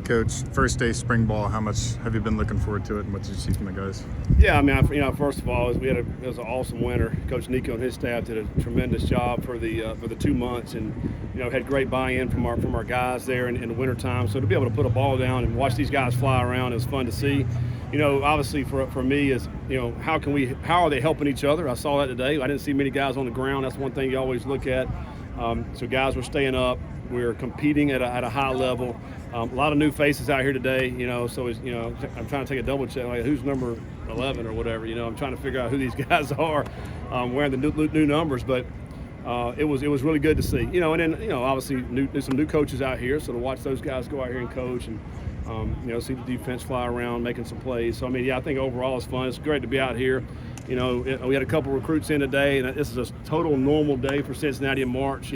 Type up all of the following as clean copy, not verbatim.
Coach, first day spring ball, how much have you been looking forward to it, and what did you see from the guys? Yeah, I mean, first of all, it was an awesome winter. Coach Nico and his staff did a tremendous job for the 2 months, and had great buy-in from our guys there in the wintertime. So to be able to put a ball down and watch these guys fly around, it was fun to see. Obviously for me is how are they helping each other? I saw that today. I didn't see many guys on the ground. That's one thing you always look at. So guys were staying up. We're competing at a high level. A lot of new faces out here today, so I'm trying to take a double check, like who's number 11 or whatever, I'm trying to figure out who these guys are wearing the new numbers, but it was really good to see, and then, obviously there's some new coaches out here, so to watch those guys go out here and coach and, see the defense fly around, making some plays. So, I think overall it's fun. It's great to be out here. We had a couple recruits in today, and this is a total normal day for Cincinnati in March,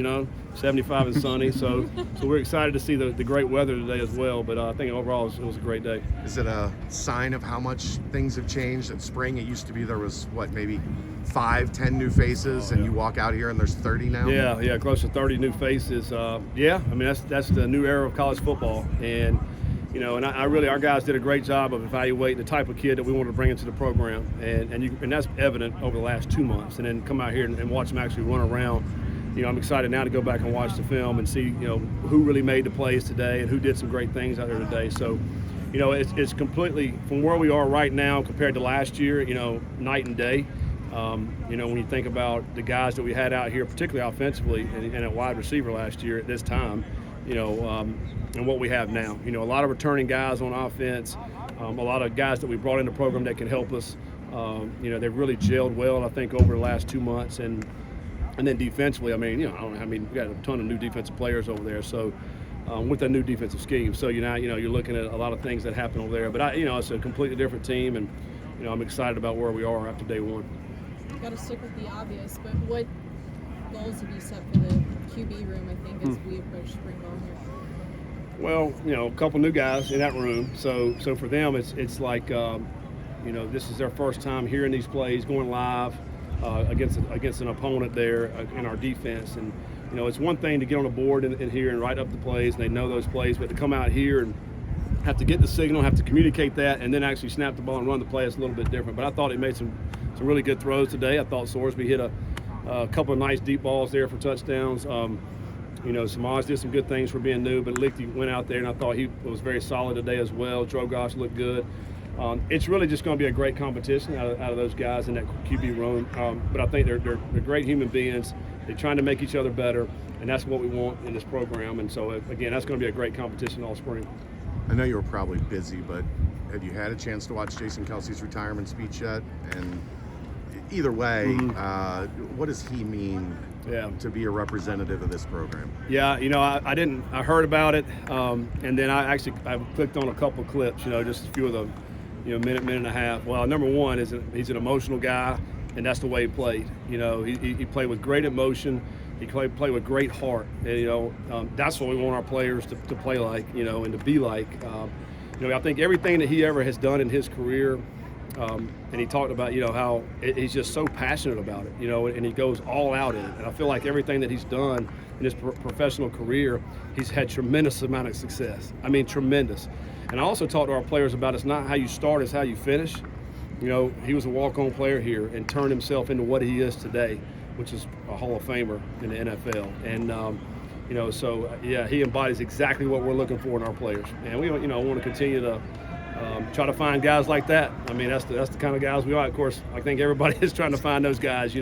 75 and sunny. So we're excited to see the great weather today as well. But I think overall it was a great day. Is it a sign of how much things have changed? In spring, it used to be there was, maybe 5-10 new faces, and you walk out here and there's 30 now? Yeah, close to 30 new faces. That's the new era of college football. And and our guys did a great job of evaluating the type of kid that we wanted to bring into the program, and that's evident over the last 2 months. And then come out here and watch them actually run around. I'm excited now to go back and watch the film and see who really made the plays today and who did some great things out there today. So, it's completely from where we are right now compared to last year. Night and day. When you think about the guys that we had out here, particularly offensively and at wide receiver last year at this time. And what we have now. A lot of returning guys on offense, a lot of guys that we brought in the program that can help us. They've really gelled well, I think, over the last 2 months. And then defensively, we got a ton of new defensive players over there. So with that new defensive scheme, so you're looking at a lot of things that happen over there. But it's a completely different team, and I'm excited about where we are after day one. Got to stick with the obvious, but what goals have you set for the QB room, I think, as we approach spring ball here? Well, a couple new guys in that room. So for them, it's like, this is their first time hearing these plays, going live against an opponent there in our defense. And, it's one thing to get on a board in here and write up the plays, and they know those plays, but to come out here and have to get the signal, have to communicate that, and then actually snap the ball and run the play is a little bit different. But I thought he made some really good throws today. I thought Sorsby hit a couple of nice deep balls there for touchdowns. Samaj did some good things for being new, but Lichty went out there, and I thought he was very solid today as well. Drogosh looked good. It's really just going to be a great competition out of those guys in that QB room. But I think they're great human beings. They're trying to make each other better, and that's what we want in this program. And so, again, that's going to be a great competition all spring. I know you were probably busy, but have you had a chance to watch Jason Kelsey's retirement speech yet? And either way, what does he mean to be a representative of this program? Yeah, I didn't. I heard about it, and then I clicked on a couple clips. Just a few of them, minute and a half. Well, number one is he's an emotional guy, and that's the way he played. He played with great emotion. He played with great heart. And, that's what we want our players to play like, and to be like. I think everything that he ever has done in his career. And he talked about, how he's just so passionate about it, and he goes all out in it. And I feel like everything that he's done in his professional career, he's had tremendous amount of success. Tremendous. And I also talked to our players about it's not how you start, it's how you finish. He was a walk-on player here and turned himself into what he is today, which is a Hall of Famer in the NFL. And, he embodies exactly what we're looking for in our players. And we, want to continue to try to find guys like that. That's the kind of guys we are. Of course, I think everybody is trying to find those guys,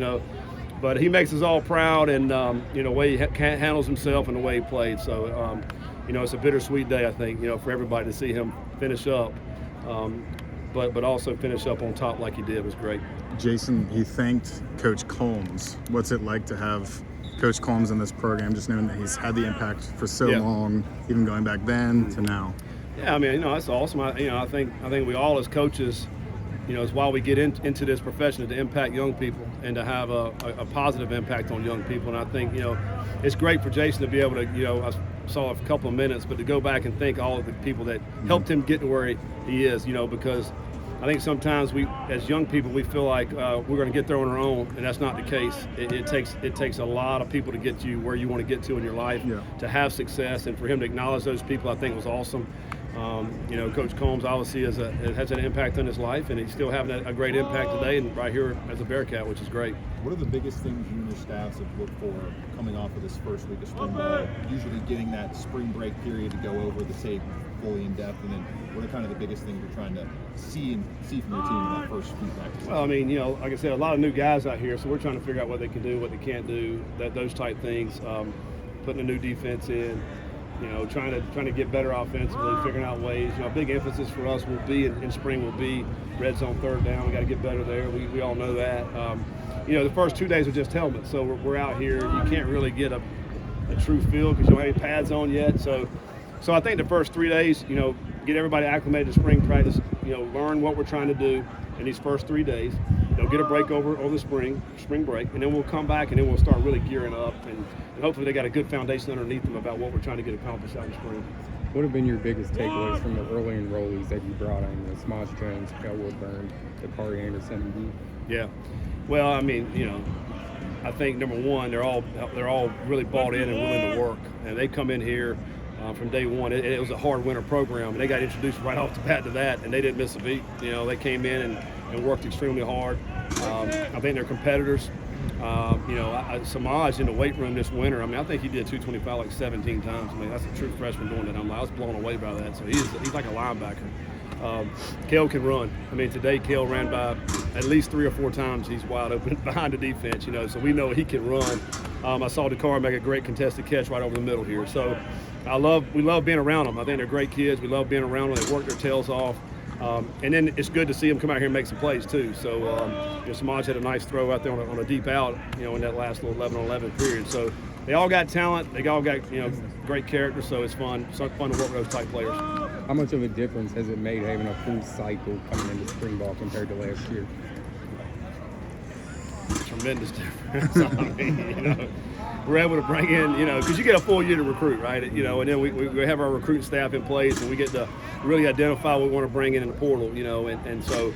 But he makes us all proud, and the way he handles himself and the way he played. So, it's a bittersweet day, I think, for everybody to see him finish up, but also finish up on top like he did was great. Jason, he thanked Coach Combs. What's it like to have Coach Combs in this program, just knowing that he's had the impact for so long, even going back then to now? Yeah, that's awesome. I think we all as coaches, is why we get into this profession, to impact young people and to have a positive impact on young people. And I think, it's great for Jason to be able to, I saw a couple of minutes, but to go back and thank all of the people that helped him get to where he is, because I think sometimes we, as young people, we feel like we're going to get there on our own, and that's not the case. It takes a lot of people to get you where you want to get to in your life, to have success, and for him to acknowledge those people, I think was awesome. You know, Coach Combs obviously has an impact on his life, and he's still having a great impact today and right here as a Bearcat, which is great. What are the biggest things you and your staffs have looked for coming off of this first week of spring ball? Usually getting that spring break period to go over the tape fully in depth, and then what are kind of the biggest things you're trying to see from your team in that first few practices? Well, I mean, you know, like I said, a lot of new guys out here, so we're trying to figure out what they can do, what they can't do, those type things. Putting a new defense in, you know, trying to get better offensively, figuring out ways. You know, a big emphasis for us will be in spring will be red zone third down. We got to get better there. We all know that. You know, the first 2 days are just helmets, so we're out here. You can't really get a true feel because you don't have any pads on yet. So I think the first 3 days, you know, get everybody acclimated to spring practice. You know, learn what we're trying to do in these first 3 days. They'll get a break over the spring break, and then we'll come back and then we'll start really gearing up, and hopefully they got a good foundation underneath them about what we're trying to get accomplished out in spring. What have been your biggest takeaways from the early enrollees that you brought in? The Smosh Jones, Cal Woodburn, Dakari Anderson. Yeah. Well, I mean, you know, I think number one, they're all really bought in and willing to work, and they come in here from day one. It was a hard winter program, and they got introduced right off the bat to that, and they didn't miss a beat. You know, they came in and worked extremely hard. I think they're competitors. You know, Samaj in the weight room this winter, I mean, I think he did 225 like 17 times. I mean, that's a true freshman doing that. I was blown away by that. So he's like a linebacker. Kale can run. I mean, today Kale ran by at least 3 or 4 times. He's wide open behind the defense, you know, so we know he can run. I saw Dakar make a great contested catch right over the middle here. So we love being around them. I think they're great kids. We love being around them. They work their tails off. And then it's good to see them come out here and make some plays too. So you know, Samaj had a nice throw out there on a deep out, you know, in that last little 11-on-11 period. So they all got talent. They all got, you know, great character. So it's fun. It's fun to work with those type players. How much of a difference has it made having a full cycle coming into spring ball compared to last year? Tremendous difference. I mean, you know, we're able to bring in, you know, because you get a full year to recruit, right? You know, and then we have our recruiting staff in place, and we get to really identify what we want to bring in the portal, you know, and so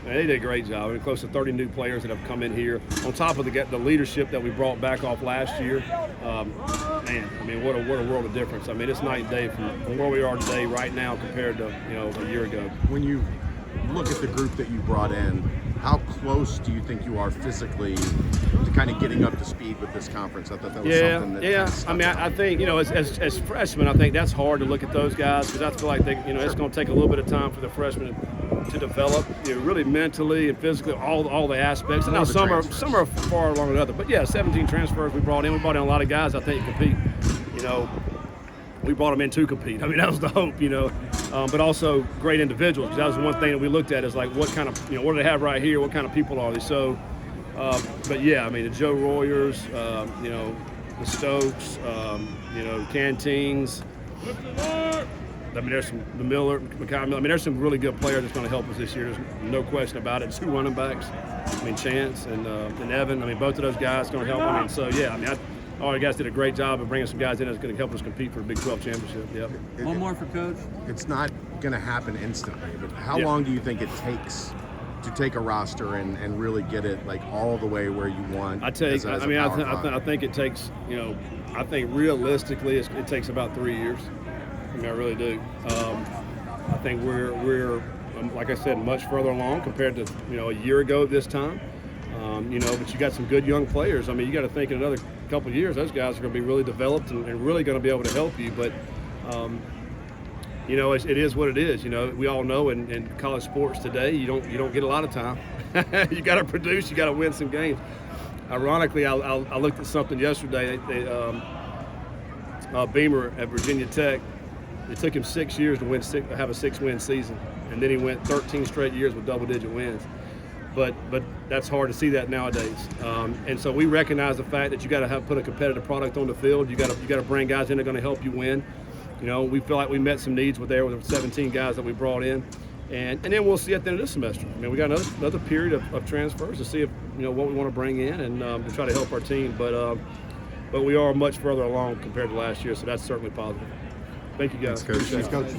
they did a great job. I mean, close to 30 new players that have come in here, on top of the leadership that we brought back off last year. Man, I mean, what a world of difference. I mean, it's night and day from where we are today right now compared to, you know, a year ago. When you look at the group that you brought in, how close do you think you are physically to kind of getting up to speed with this conference? I thought that was something that kind of stuck I mean, I think, you know, as freshmen, I think that's hard to look at those guys because I feel like it's going to take a little bit of time for the freshmen to develop, you know, really mentally and physically, all the aspects. And now some are far along than others. But yeah, 17 transfers we brought in. We brought in a lot of guys I think compete. You know, we brought them in to compete. I mean, that was the hope, you know. But also great individuals. That was one thing that we looked at is like what kind of, you know, what do they have right here? What kind of people are they? So, but yeah, I mean, the Joe Royers, you know, the Stokes, you know, Canteens. I mean, there's the Miller, I mean, there's some really good players that's going to help us this year. There's no question about it. 2 running backs. I mean, Chance and Evan. I mean, both of those guys going to help. I mean, so yeah, I mean, all you guys did a great job of bringing some guys in that's going to help us compete for a Big 12 championship. Yep. One more for Coach. It's not going to happen instantly, but how long do you think it takes to take a roster and really get it like all the way where you want? I think it takes, you know, I think realistically it takes about 3 years. I mean, I really do. I think we're like I said, much further along compared to, you know, a year ago this time. You know, but you got some good young players. I mean, you got to think in another couple of years, those guys are going to be really developed and really going to be able to help you. But, you know, it is what it is. You know, we all know in college sports today, you don't get a lot of time. You got to produce. You got to win some games. Ironically, I looked at something yesterday. Beamer at Virginia Tech. It took him 6 years to have a 6-win season, and then he went 13 straight years with double-digit wins. But that's hard to see that nowadays. And so we recognize the fact that you got to put a competitive product on the field. You got to bring guys in that are going to help you win. You know, we feel like we met some needs with the 17 guys that we brought in, and then we'll see at the end of this semester. I mean, we got another period of transfers to see if, you know, what we want to bring in and to try to help our team. But we are much further along compared to last year, so that's certainly positive. Thank you guys. Thanks, Coach. Thanks, Coach.